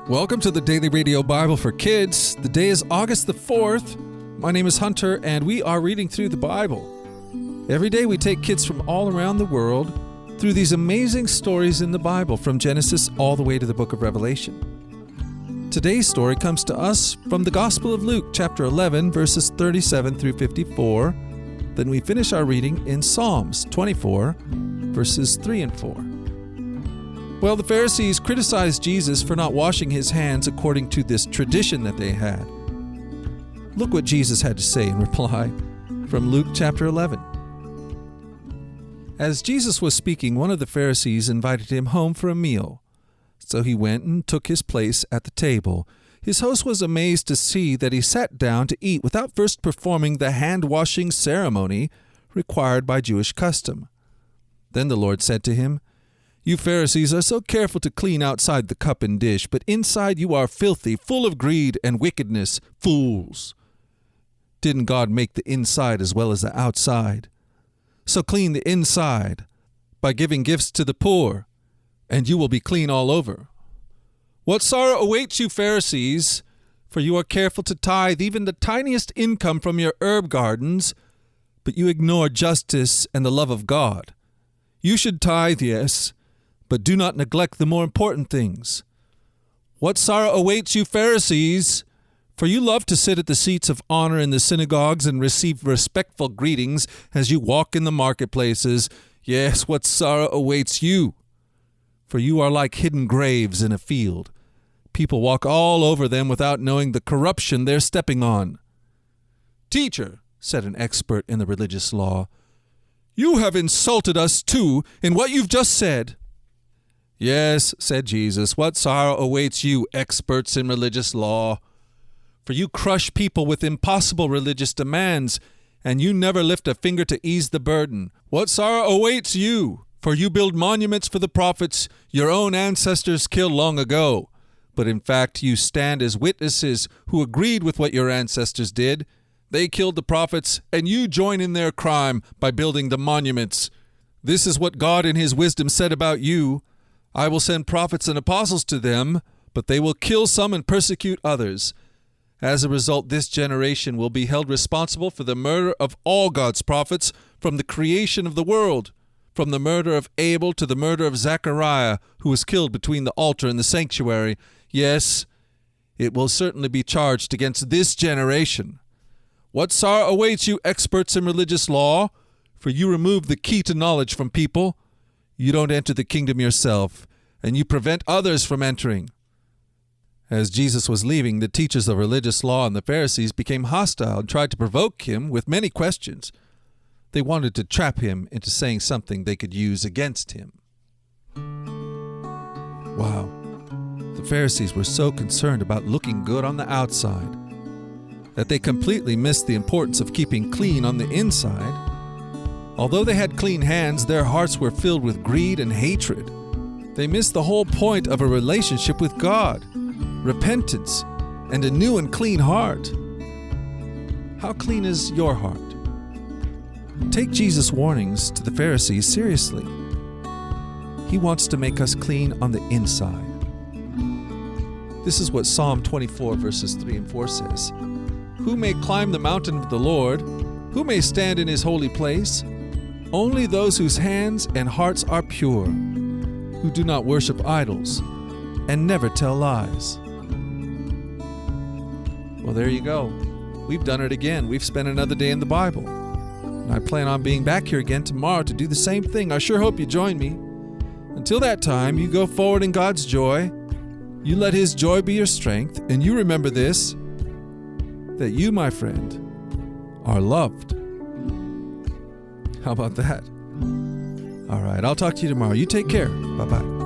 Welcome to the Daily Radio Bible for Kids. The day is August the 4th. My name is Hunter, and we are reading through the Bible. Every day we take kids from all around the world through these amazing stories in the Bible, from Genesis all the way to the book of Revelation. Today's story comes to us from the Gospel of Luke, chapter 11, verses 37 through 54. Then we finish our reading in Psalms 24, verses 3 and 4. Well, the Pharisees criticized Jesus for not washing his hands according to this tradition that they had. Look what Jesus had to say in reply from Luke chapter 11. As Jesus was speaking, one of the Pharisees invited him home for a meal. So he went and took his place at the table. His host was amazed to see that he sat down to eat without first performing the hand-washing ceremony required by Jewish custom. Then the Lord said to him, "You Pharisees are so careful to clean outside the cup and dish, but inside you are filthy, full of greed and wickedness, fools. Didn't God make the inside as well as the outside? So clean the inside by giving gifts to the poor, and you will be clean all over. What sorrow awaits you, Pharisees, for you are careful to tithe even the tiniest income from your herb gardens, but you ignore justice and the love of God. You should tithe, yes, but do not neglect the more important things. What sorrow awaits you, Pharisees, for you love to sit at the seats of honor in the synagogues and receive respectful greetings as you walk in the marketplaces. Yes, what sorrow awaits you, for you are like hidden graves in a field. People walk all over them without knowing the corruption they're stepping on." "Teacher," said an expert in the religious law, "you have insulted us too in what you've just said." "Yes," said Jesus, "what sorrow awaits you, experts in religious law? For you crush people with impossible religious demands, and you never lift a finger to ease the burden. What sorrow awaits you? For you build monuments for the prophets your own ancestors killed long ago. But in fact, you stand as witnesses who agreed with what your ancestors did. They killed the prophets, and you join in their crime by building the monuments. This is what God in his wisdom said about you. I will send prophets and apostles to them, but they will kill some and persecute others. As a result, this generation will be held responsible for the murder of all God's prophets from the creation of the world, from the murder of Abel to the murder of Zechariah, who was killed between the altar and the sanctuary. Yes, it will certainly be charged against this generation. What sorrow awaits you, experts in religious law, for you remove the key to knowledge from people. You don't enter the kingdom yourself, and you prevent others from entering." As Jesus was leaving, the teachers of religious law and the Pharisees became hostile and tried to provoke him with many questions. They wanted to trap him into saying something they could use against him. Wow. The Pharisees were so concerned about looking good on the outside that they completely missed the importance of keeping clean on the inside. Although they had clean hands, their hearts were filled with greed and hatred. They missed the whole point of a relationship with God, repentance, and a new and clean heart. How clean is your heart? Take Jesus' warnings to the Pharisees seriously. He wants to make us clean on the inside. This is what Psalm 24 verses 3 and 4 says. "Who may climb the mountain of the Lord? Who may stand in his holy place? Only those whose hands and hearts are pure, who do not worship idols and never tell lies." Well, there you go. We've done it again. We've spent another day in the Bible. And I plan on being back here again tomorrow to do the same thing. I sure hope you join me. Until that time, you go forward in God's joy. You let his joy be your strength. And you remember this, that you, my friend, are loved. How about that? All right, I'll talk to you tomorrow. You take care. Bye-bye.